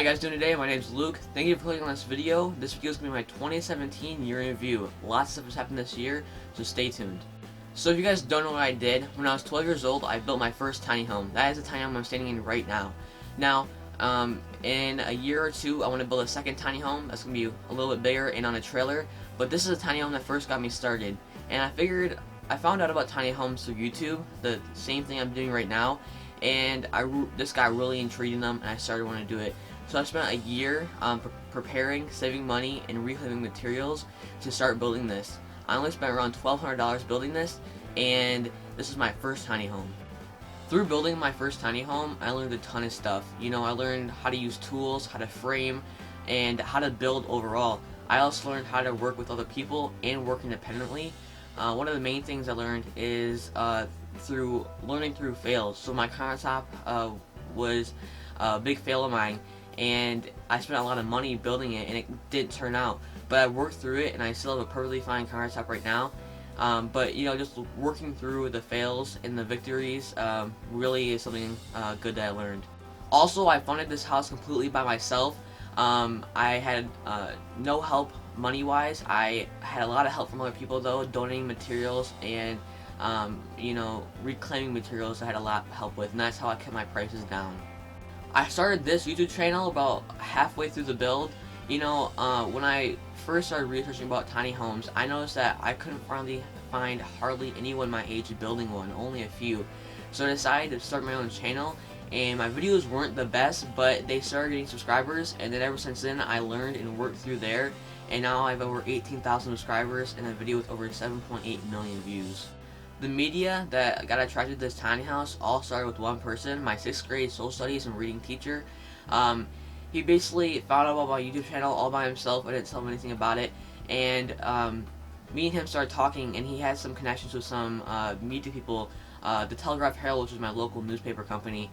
How you guys doing today? My name is Luke. Thank you for clicking on this video. This video is going to be my 2017 year in review. Lots of stuff has happened this year, so stay tuned. So if you guys don't know what I did, when I was 12 years old, I built my first tiny home. That is the tiny home I'm standing in right now. Now, in a year or two, I want to build a second tiny home that's going to be a little bit bigger and on a trailer. But this is a tiny home that first got me started. And I found out about tiny homes through YouTube, the same thing I'm doing right now. And this got really intrigued in them, and I started wanting to do it. So I spent a year preparing, saving money, and reclaiming materials to start building this. I only spent around $1,200 building this, and this is my first tiny home. Through building my first tiny home, I learned a ton of stuff. You know, I learned how to use tools, how to frame, and how to build overall. I also learned how to work with other people and work independently. One of the main things I learned is through learning through fails. So my countertop was a big fail of mine, and I spent a lot of money building it, and it didn't turn out. But I worked through it, and I still have a perfectly fine countertop right now. But you know, just working through the fails and the victories really is something good that I learned. Also, I funded this house completely by myself. I had no help money-wise. I had a lot of help from other people though, donating materials and you know, reclaiming materials I had a lot of help with, and that's how I kept my prices down. I started this YouTube channel about halfway through the build. You know, when I first started researching about tiny homes, I noticed that I couldn't find hardly anyone my age building one, only a few. So I decided to start my own channel, and my videos weren't the best, but they started getting subscribers, and then ever since then I learned and worked through there, and now I have over 18,000 subscribers and a video with over 7.8 million views. The media that got attracted to this tiny house all started with one person, my 6th grade social studies and reading teacher. He basically found out about my YouTube channel all by himself. I didn't tell him anything about it, and me and him started talking, and he had some connections with some media people. The Telegraph-Herald, which is my local newspaper company,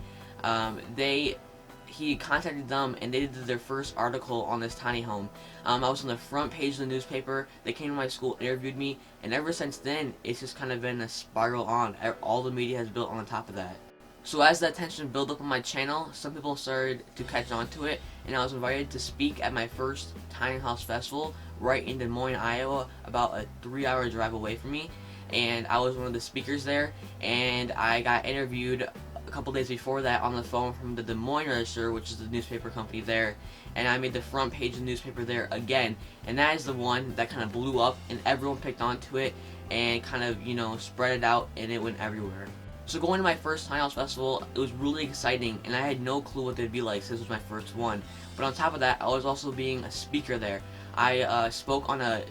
he contacted them, and they did their first article on this tiny home. I was on the front page of the newspaper. They came to my school, interviewed me, and ever since then, it's just kind of been a spiral on. All the media has built on top of that. So as the attention built up on my channel, some people started to catch on to it, and I was invited to speak at my first tiny house festival right in Des Moines, Iowa, about a 3-hour drive away from me. And I was one of the speakers there, and I got interviewed a couple days before that on the phone from the Des Moines Register, which is the newspaper company there, and I made the front page of the newspaper there again, and that is the one that kind of blew up, and everyone picked onto it and kind of, you know, spread it out, and it went everywhere. So going to my first tiny house festival, it was really exciting, and I had no clue what they'd be like since this was my first one. But on top of that, I was also being a speaker there. I spoke on a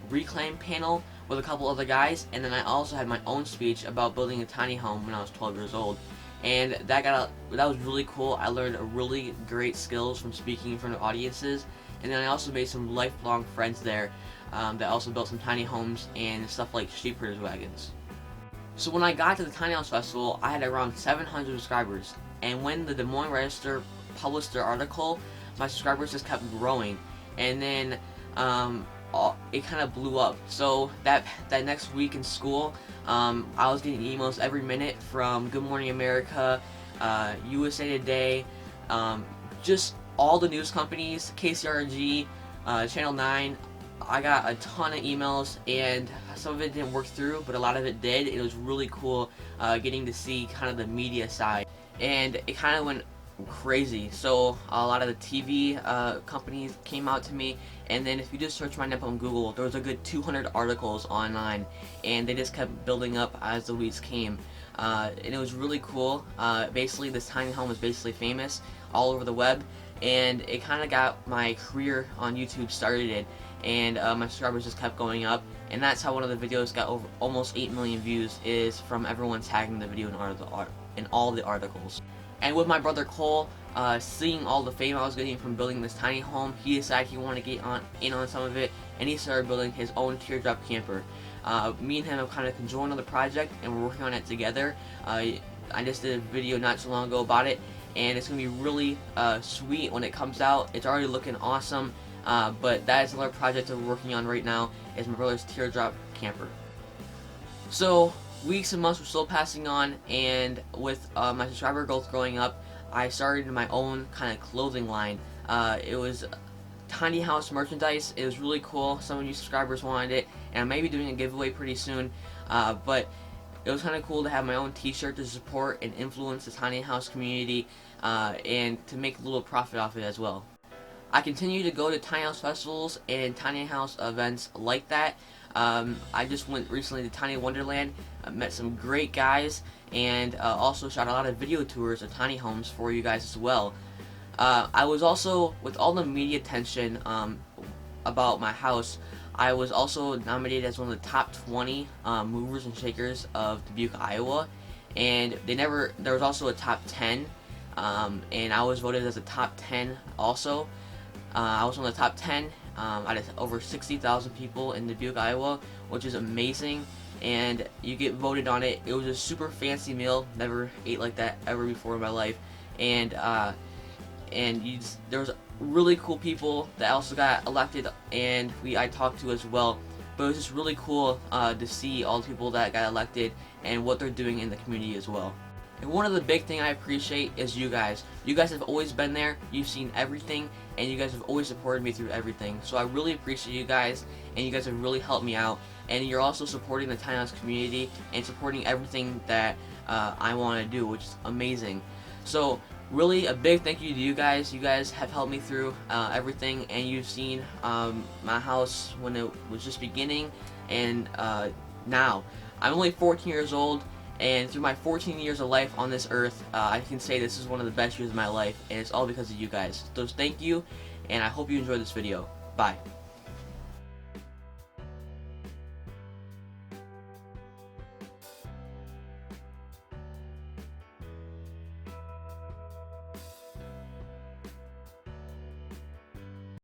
reclaim panel with a couple other guys, and then I also had my own speech about building a tiny home when I was 12 years old. And that was really cool. I learned really great skills from speaking in front of audiences, and then I also made some lifelong friends there that also built some tiny homes and stuff like sheepherders wagons. So when I got to the tiny house festival, I had around 700 subscribers, and when the Des Moines Register published their article, my subscribers just kept growing, and then it kind of blew up. So that next week in school, I was getting emails every minute from Good Morning America, USA Today, just all the news companies, KCRG, Channel 9. I got a ton of emails, and some of it didn't work through, but a lot of it did. It was really cool getting to see kind of the media side, and it kind of went crazy. So a lot of the TV companies came out to me, and then if you just search my name on Google, there was a good 200 articles online, and they just kept building up as the weeks came, and it was really cool. Basically, this tiny home was basically famous all over the web, and it kind of got my career on YouTube started, and my subscribers just kept going up, and that's how one of the videos got over almost 8 million views, is from everyone tagging the video in all the articles. And with my brother Cole, seeing all the fame I was getting from building this tiny home, he decided he wanted to get in on some of it, and he started building his own teardrop camper. Me and him have kind of conjoined on the project, and we're working on it together. I just did a video not too long ago about it, and it's going to be really sweet when it comes out. It's already looking awesome, but that is another project that we're working on right now, is my brother's teardrop camper. So weeks and months were still passing on, and with my subscriber growth growing up, I started my own kind of clothing line. It was tiny house merchandise. It was really cool. Some of you subscribers wanted it, and I may be doing a giveaway pretty soon. But it was kind of cool to have my own t-shirt to support and influence the tiny house community, and to make a little profit off it as well. I continue to go to tiny house festivals and tiny house events like that. I just went recently to Tiny Wonderland, met some great guys, and also shot a lot of video tours of tiny homes for you guys as well. I was also, with all the media attention about my house, I was also nominated as one of the top 20 movers and shakers of Dubuque, Iowa, and there was also a top 10, and I was voted as a top 10 also. I was one of the top 10 out of over 60,000 people in Dubuque, Iowa, which is amazing, and you get voted on it. It was a super fancy meal, never ate like that ever before in my life, and there was really cool people that also got elected, and I talked to as well. But it was just really cool to see all the people that got elected and what they're doing in the community as well. And one of the big thing I appreciate is you guys. You guys have always been there. You've seen everything, and you guys have always supported me through everything. So I really appreciate you guys, and you guys have really helped me out. And you're also supporting the tiny house community and supporting everything that I want to do, which is amazing. So really a big thank you to you guys. You guys have helped me through everything, and you've seen my house when it was just beginning, and now. I'm only 14 years old, and through my 14 years of life on this earth, I can say this is one of the best years of my life, and it's all because of you guys. So thank you, and I hope you enjoyed this video. Bye.